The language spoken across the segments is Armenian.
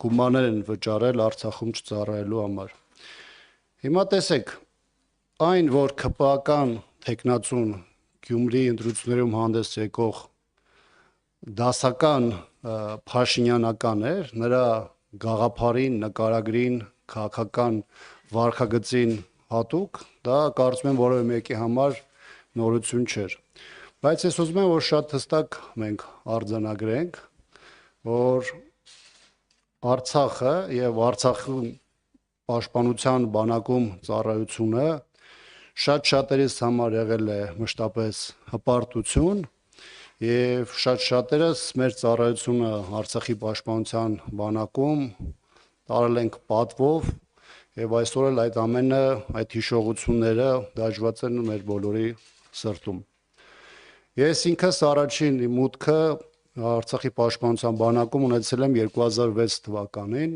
գումարներ են վճարել Արցախում չծառայելու համար։ Հիմա տեսեք, այն որ ԿՊԱ-կան տեխնացուն Գյումրի ընտրություններում հանդես եկող դասական Փաշինյանական էր, նրա գաղափարին, նկարագրին, քաղաքական վարքագծին հատուկ, դա կարծում եմ որևէ մեկի համար նորություն չէր։ Բայց ես ուզում եմ, որ շատ հստակ մենք արձանագրենք, որ Արցախը եւ Արցախի պաշտպանության բանակում ծառայությունը շատ շատերիս համար եղել է մշտապես հպարտություն եւ շատ շատերս մեր ծառայությունը Արցախի պաշտպանության բանակում տարել ենք պատվով եւ այսօր էլ այդ ամենը, այդ հիշողությունները դաջված են մեր բոլորի սրտում։ Ես ինքս առաջին մուտքը Արցախի պաշտպանության բանակում ունեցել եմ 2006 թվականին,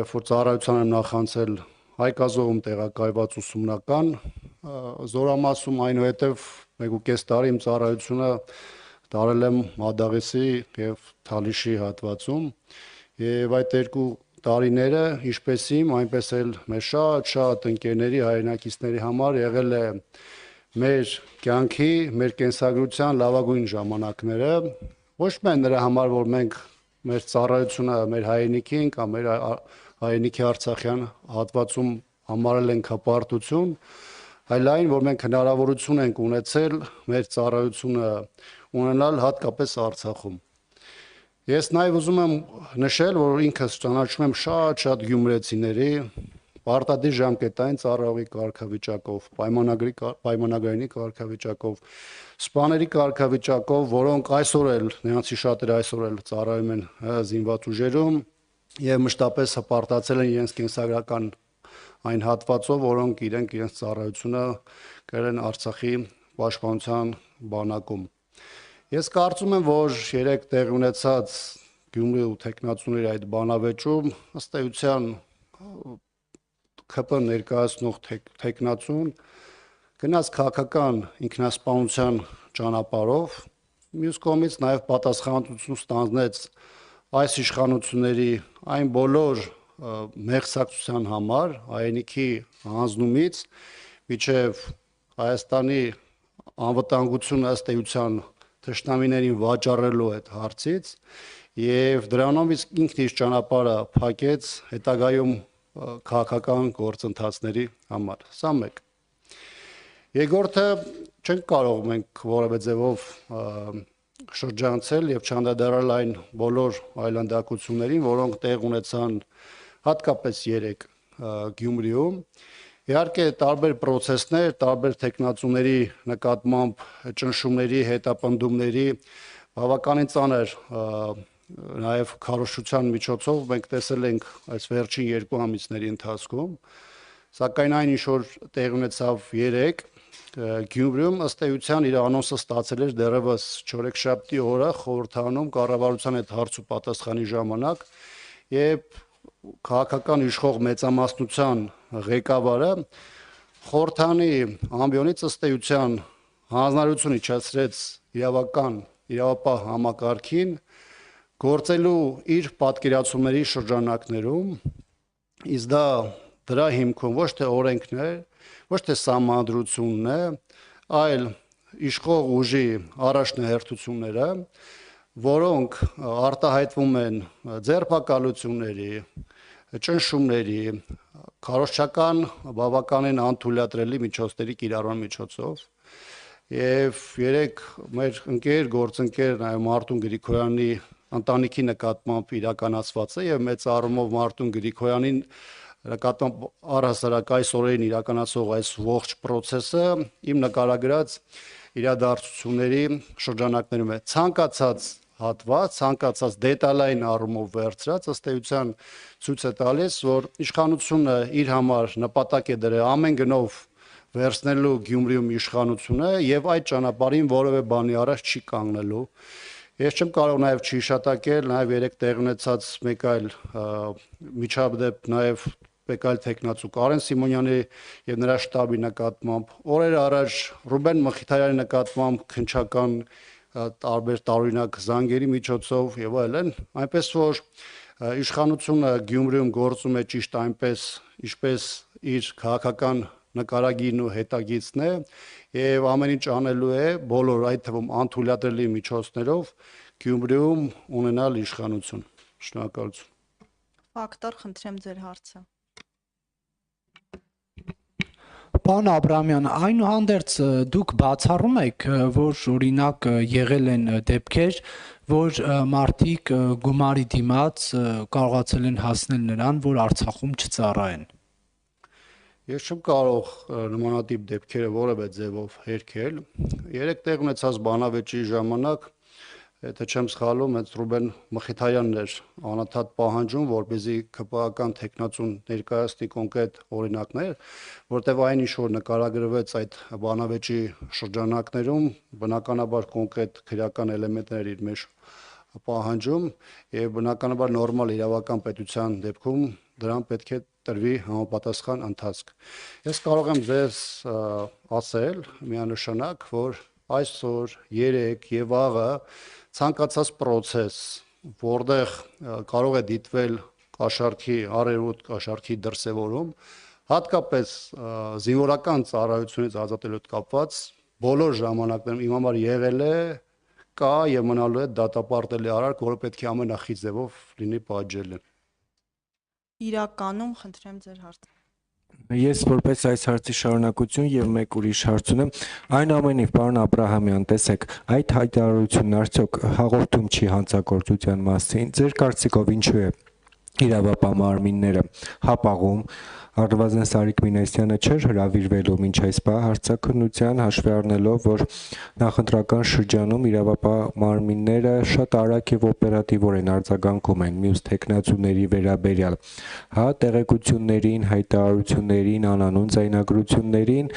երբ որ ծառայության եմ նախանցել Հայկազողում տեղակայված ուսումնական զորամասում, այնուհետև 1.5 տարի իմ ծառայությունը տարել եմ Մադաղիսի եւ Թալիշի հատվածում եւ այդ երկու տարիները ինչպես իմ, այնպես էլ մեր շատ ընկերների, հայրենակիցների համար եղել է մեր կյանքի, մեր կենսագրության լավագույն ժամանակները, ոչ միայն նրա համար, որ մենք մեր ծառայությունը մեր հայրենիքին կամ մեր հայրենիքի Արցախյան հատվածում համարել ենք հպարտություն, այլ այն, որ մենք հնարավորություն ենք ունեցել մեր ծառայությունը ունենալ հատկապես Արցախում։ Ես նաև ուզում եմ նշել, որ ինքս ճանաչում եմ շատ գյումրեցիների պարտադիր ժամկետային ծառայողի կարգավիճակով, պայմանագրայինի կարգավիճակով, սպաների կարգավիճակով, որոնք այսօր էլ, նրանցի շատերը այսօր էլ ծառայում են զինված ուժերում եւ մշտապես հպարտացել են իրենց կենսագրական այն հատվածով, որոնք իրենց ծառայությունը կրել են Արցախի պաշտպանության բանակում։ Ես կարծում եմ, որ երեք տեղի ունեցած Գյումրի ու տեխնացուների այդ բանավեճում ըստ էության ԿՊ ներկայացնող տեխնացուն գնաց քաղաքական ինքնասպանության ճանապարհով, մյուս կողմից նաև պատասխանատվություն ստանձնեց այս իշխանությունների այն բոլոր մեղսակցության համար հայրենիքի հանձնումից մինչև Հայաստանի անվտանգությունը ըստ էության թշնամիներին վաճառելու այդ հարցից եւ դրանով ինքն իր ճանապարհը փակեց հետագայում քաղաքական գործընթացների համար։ Սա մեկ։ Երկրորդը չենք կարող մենք որևէ ձևով շրջանցել եւ չանդրադառնալ այն բոլոր այլանդակություններին, որոնք տեղ ունեցան հատկապես երեք Գյումրիում։ Իհարկե տարբեր process-ներ, տարբեր տեխնացուների նկատմամբ ճնշումների, հետապնդումների բավականին ծանր նաև քարոզչության միջոցով մենք տեսել ենք այս վերջին 2 ամիսների ընթացքում, սակայն այն ինչ որ տեղի ունեցավ երեք Գյումրիում ըստ էության իր անոնսը ստացել էր դեռևս չորեքշաբթի օրը խորհրդանում կառավարության այդ հարց ու պատասխանի ժամանակ, եւ քաղաքական իշխող մեծամասնության ղեկավարը խորհրդանի ամբիոնից ըստ էության հանձնարարություն իջեցրեց իրավապահ համակարգին գործելու իր պատկերացումների շրջանակներում, իսկ դրա հիմքում ոչ թե օրենքն է, ոչ թե սահմանադրությունն է, այլ իշխող ուժի առաջնահերթությունները, որոնք արտահայտվում են ձերբակալությունների, ճնշումների, քարոզչական բավականին անթույլատրելի միջոցների կիրառման միջոցով եւ երեք մեր գործընկեր նաեւ Մարտուն Գրիգորյանի ընտանիքի նկատմամբ իրականացված է եւ մեծ առումով Մարտուն Գրիգորյանին նկատմամբ առհասարակ այս օրերին իրականացող այս ողջ process-ը իմ նկարագրած իրադարձությունների շրջանակներում է ցանկացած հատված, ցանկացած դետալային առումով վերցրած ըստ էության ցույց է տալիս, որ իշխանությունը իր համար նպատակ է դրել ամեն գնով վերցնելու Գյումրիում իշխանությունը եւ այդ ճանապարհին որևէ բանի առաջ չի կանգնելու։ Ես չեմ կարող նաեւ չհիշատակել նաեւ երեք տեղի ունեցած մեկ այլ միջադեպ նաեւ Պեկալ տեխնացու Կարեն Սիմոնյանի եւ նրա շտաբի նկատմամբ օրեր առաջ Ռուբեն Մխիթարյանի նկատմամբ քննչական տարբեր տարօրինակ զանգերի միջոցով եւ այլն, այնպես որ իշխանությունը Գյումրիում գործում է ճիշտ այնպես, ինչպես իր քաղաքական նկարագիրն ու հետագիծն է եւ ամեն ինչ անելու է բոլոր այդ թվում անթույլատրելի միջոցներով Գյումրիում ունենալ իշխանություն։ Շնորհակալություն։ Ակտոր, խնդրեմ ձեր հարցը։ Պարոն Աբրահամյան, այնուհանդերձ դուք բացառում եք, որ օրինակ եղել են դեպքեր, որ մարդիկ գումարի դիմաց կարողացել են հասնել նրան, որ Արցախում չծառայեն։ Ես չեմ կարող նմանատիպ դեպքերը որևէ ձևով հերքել։ Երեք տեղ ունեցած բանավեճի ժամանակ, եթե չեմ սխալվում, հենց Ռուբեն Մխիթարյանն էր անընդհատ պահանջում, որպեսզի ԿՊԱ-ական տեխնացուն ներկայացնի կոնկրետ օրինակներ, որտեղ այն ինչ որ նկարագրվեց այդ բանավեճի շրջանակներում, բնականաբար կոնկրետ քրեական էլեմենտներ իր մեջ պահանջում եւ բնականաբար նորմալ իրավական պետության դեպքում դրան պետք է տրվի համապատասխան ընթացք։ Ես կարող եմ ձեզ ասել միանշանակ, որ այսօր, երեք եւ աղը ցանկացած process, որտեղ կարող է դիտվել կաշառքի արևոտ կաշառքի դրսևորում, հատկապես զինվորական ծառայությունից ազատելու հետ կապված բոլոր ժամանակներում իմ համար եղել է, կա եւ մնալու է դատապարտելի արարք, որը պետք է ամենախիտ ձևով լինի պատժելի։ Իրականում, խնդրեմ ձեր հարցը։ Ես որպես այս հարցի շարունակություն եւ մեկ ուրիշ հարց ունեմ, այն ամենիվ պարոն Աբրահամյան, տեսեք, այդ հայտարարությունն արդյոք հաղորդում չի հանցագործության մասին, ձեր կարծիքով ինչու է իրավապահ մարմինները հապաղում, առնվազն Սարիկ Մինասյանը չէր հրավիրվելու մինչ այս պահ հարցաքննության, հաշվի առնելով, որ նախընտրական շրջանում իրավապահ մարմինները շատ արագ եւ օպերատիվորեն արձագանքում են մյուս տեխնացուների վերաբերյալ, հա, տեղեկություններին, հայտարարություններին, անանուն ձայնագրություններին,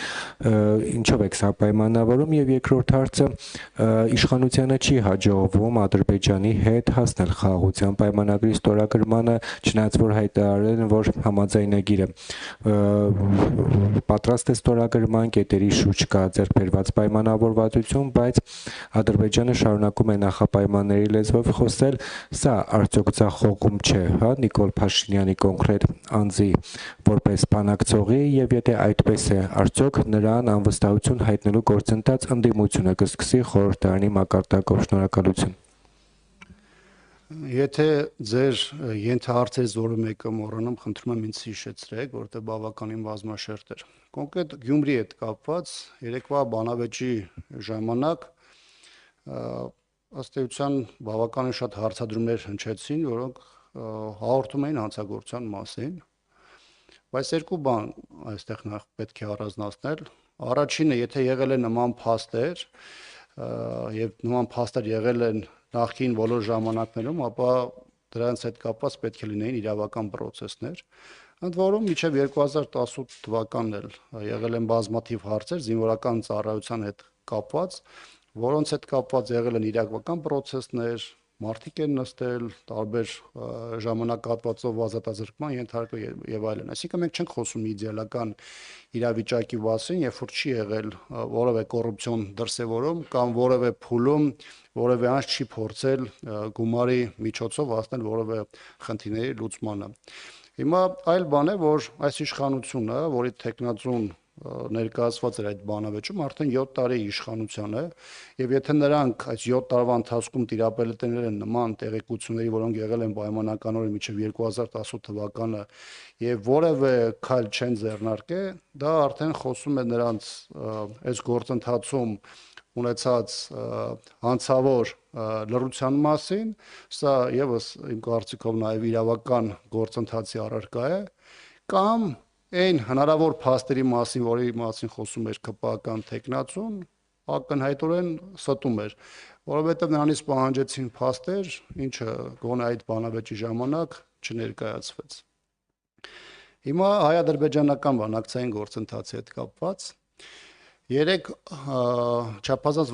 ինչով եք սա պայմանավորում, եւ երկրորդ հարցը, իշխանությանը չի հաջողվում Ադրբեջանի հետ հասնել խաղաղության պայմանագրի ստորագրմանը, չնայած որ հայտարարել են, որ համաձայնագիրը պատրաստ է ստորագրման, կետերի շուրջ կա ձեռքբերված պայմանավորվածություն, բայց Ադրբեջանը շարունակում է նախապայմանների լեզվով խոսել, սա արդյոք ձախողում չէ, հա, Նիկոլ Փաշինյանի կոնկրետ անձի որպես բանակցողի, եւ եթե այդպես է, արդյոք նրան անվստահություն հայտնելու գործընթաց ընդդիմությունը կսկսի խորհրդարանի մակարդակով։ Շնորհակալություն։ Եթե ձեր ենթահարցերից որը մեկը մոռանամ, խնդրում եմ ինձ հիշեցրեք, որտեղ բավականին բազմաշերտ էր։ Կոնկրետ Գյումրիի հետ կապված երեկվա բանավեճի ժամանակ ըստ էության բավականին շատ հարցադրումներ հնչեցին, որոնք հաղորդում էին հանցագործության մասին, բայց երկու բան այստեղ նախ պետք է առանձնացնել։ Առաջինը, եթե եղել է նման փաստեր, եւ նման փաստեր եղել են նախքին բոլոր ժամանակներում, ապա դրանց հետ կապված պետք է լինեին իրավական process-ներ, ընդ որում մինչև 2018 թվականն էլ եղել են բազմաթիվ հարցեր զինվորական ծառայության հետ կապված, որոնց հետ կապված եղել են իրավական process-ներ, մարդիկ են նստել, տարբեր ժամանակահատվածով ազատազրկման ենթարկվել եւ այլն։ Այսինքն մենք չենք խոսում իդեալական իրավիճակի մասին, երբ որ չի եղել որևէ կոռուպցիոն դրսևորում կամ որևէ փուլում որևէ անձ չի փորձել գումարի միջոցով հասնել որևէ խնդիրների լուծմանը։ Հիմա այլ բան է, որ այս իշխանությունը, որի տեխնացուն ներկայացված էր այդ բանավեճում, արդեն 7 տարի իշխանության է, եւ եթե նրանք այս 7 տարվա ընթացքում տիրապետել են նման տեղեկությունների, որոնք եղել են պայմանականորեն մինչև 2018 թվականը եւ որևէ քայլ չեն ձեռնարկել, դա արդեն խոսում է նրանց այս գործընթացում ունեցած հանցավոր լռության մասին, սա եւս իմ կարծիքով նաեւ իրավական գործընթացի առարկա է, կամ այն հնարավոր փաստերի մասին, որի մասին խոսում էր ԿՊԱ-ական տեխնացուն, ակնհայտորեն ստում էր, որովհետեւ նրանից պահանջեցին փաստեր, ինչը գոնե այդ բանավեճի ժամանակ չներկայացվեց։ Հիմա հայ-ադրբեջանական բանակցային գործընթացի հետ կապված երեք չափազանց